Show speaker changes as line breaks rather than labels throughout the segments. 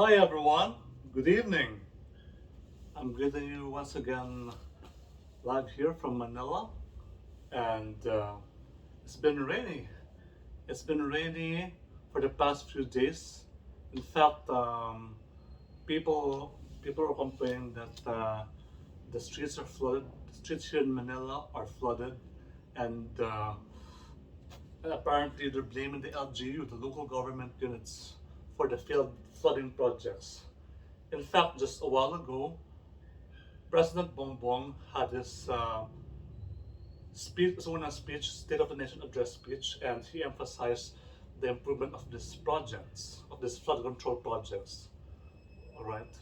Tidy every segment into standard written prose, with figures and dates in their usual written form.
Hi everyone, good evening. I'm greeting you once again live here from Manila, and it's been rainy. It's been rainy for the past few days. In fact, people are complaining that the streets are flooded. The streets here in Manila are flooded, and apparently they're blaming the LGU, the local government units, for the failed flooding projects. In fact, just a while ago, President Bongbong had his speech, Zona speech, State of the Nation address speech, and he emphasized the improvement of these projects, of these flood control projects. All right,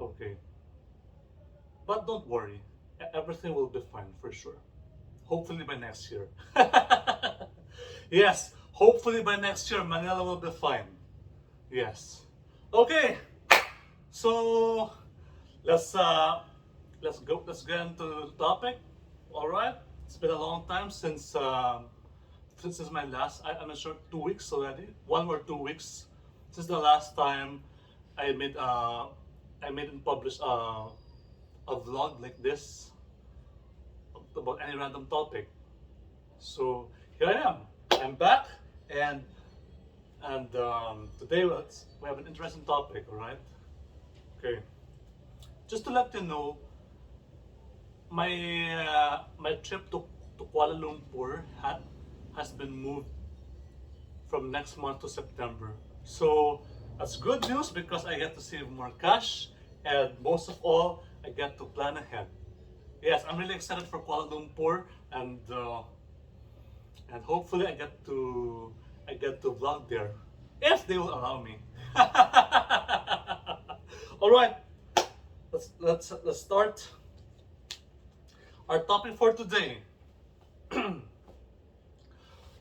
okay, but don't worry, everything will be fine for sure. Hopefully by next year. Yes, hopefully by next year, Manila will be fine. Yes. Okay, so let's uh, let's get into the topic. All right. It's been a long time since my last. I'm not sure 2 weeks already. 1 or 2 weeks since the last time I made uh I made and published a vlog like this about any random topic. So here I am. I'm back, and today we have an interesting topic. All right. Okay. Just to let you know, my trip to Kuala Lumpur has been moved from next month to September. So that's good news because I get to save more cash, and most of all, I get to plan ahead. Yes, I'm really excited for Kuala Lumpur, and hopefully I get to vlog there if they will allow me. All right, let's start our topic for today.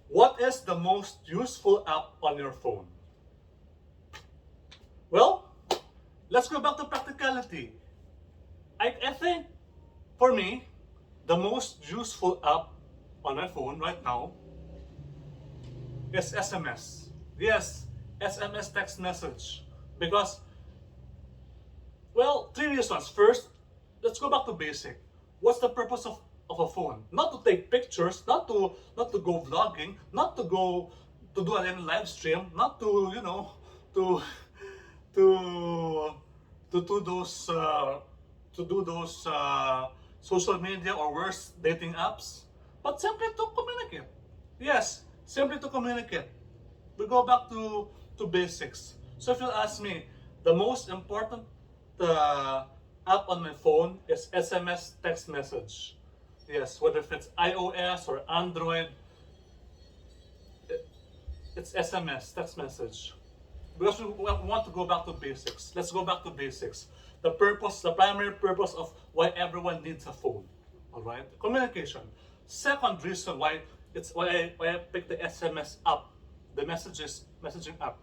What is the most useful app on your phone? Well, let's go back to practicality. I think for me, the most useful app on my phone right now is SMS. Yes, SMS text message. Because, well, three reasons. First, let's go back to basic. What's the purpose of a phone? Not to take pictures, not to go vlogging, not to go to do any live stream, not to to to to do those social media or worse dating apps, but simply to communicate. Yes, simply to communicate. We go back to basics. So if you ask me, the most important uh, app on my phone is SMS text message. Yes, whether if it's iOS or Android, it's SMS text message. Because we want to go back to basics. Let's go back to basics. The primary purpose of why everyone needs a phone. All right, communication. Second reason why I picked the SMS app, the messaging app.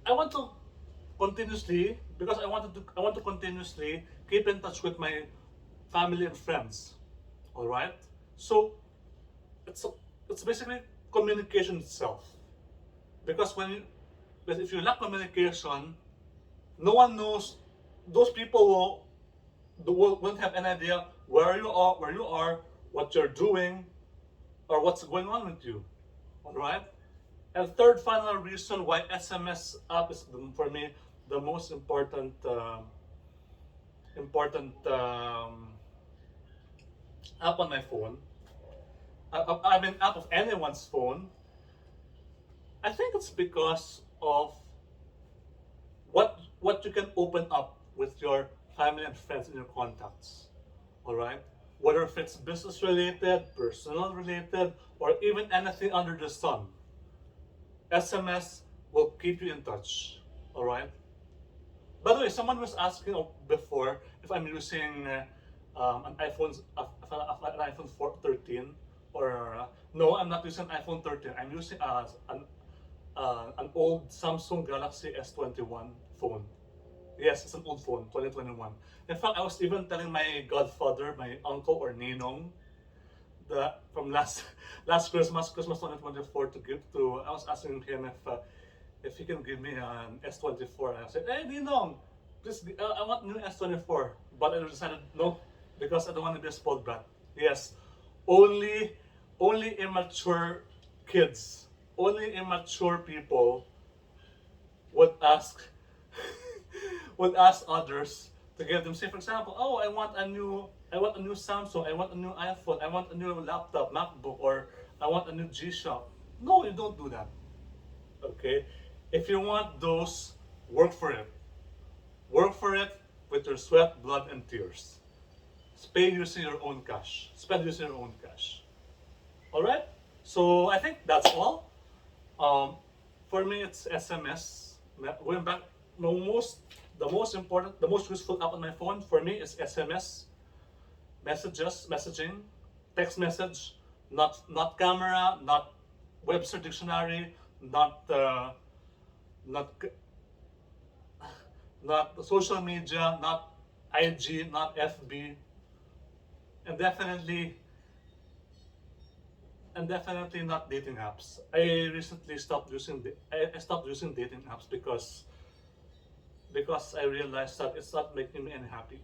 I want to continuously because I want to continuously keep in touch with my family and friends. All right, so it's it's basically communication itself. Because but if you lack communication, no one knows. Those people won't have any idea where you are, what you're doing, or what's going on with you. All right. And third, final reason why SMS app is for me the most important app on my phone. I mean, app of anyone's phone. I think it's because of what you can open up with your family and friends and your contacts. All right, whether if it's business related, personal related, or even anything under the sun, SMS will keep you in touch. All right. By the way, someone was asking before if I'm using an iPhone 13, or no, I'm not using iPhone 13. I'm using an old Samsung Galaxy S21 phone. Yes, it's an old phone, 2021. In fact, I was even telling my godfather, my uncle or ninong, from last Christmas 2024 to give to. I was asking him if you can give me an S24. And I said, hey, Ninong, please, I want new S24. But I decided no, because I don't want to be a spoiled brat. Yes, only, only immature kids, only immature people would ask would ask others to give them, say for example, oh, I want a new Samsung, I want a new iPhone, I want a new laptop, MacBook, or I want a new G-Shock. No, you don't do that. Okay? If you want those, work for it. Work for it with your sweat, blood, and tears. Pay using your own cash. Spend using your own cash. Alright? So I think that's all. For me, it's SMS. Going back, the most important, the most useful app on my phone for me is SMS, messages, messaging, text message, not camera, not Webster dictionary, not not not social media, not IG, not FB, and definitely not dating apps. I recently stopped using I stopped using dating apps because I realized that it's not making me any happy.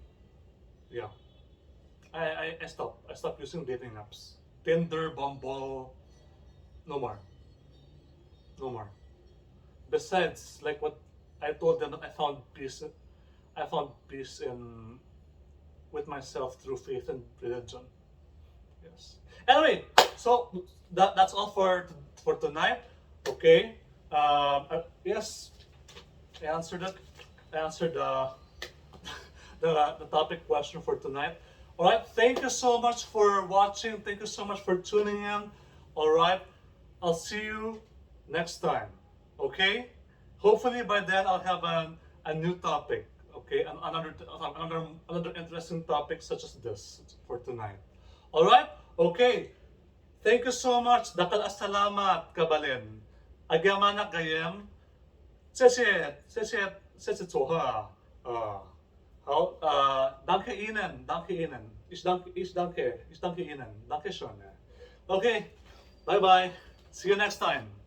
Yeah, I stopped. I stopped using dating apps. Tinder, Bumble, no more, no more. Besides, like what I told them, that I found peace. I found peace in with myself through faith and religion. Yes. Anyway, so that's all for tonight. Okay. Yes, I answered it. I answered the topic question for tonight. All right. Thank you so much for watching. Thank you so much for tuning in. All right. I'll see you next time. Okay. Hopefully by then I'll have a new topic. Okay, another interesting topic such as this for tonight. All right. Okay. Thank you so much. Dakal salamat kabalin. Agyamanak gayem. 谢谢佐贺好danke Ihnen ich danke Ihnen danke schön okay bye bye see you next time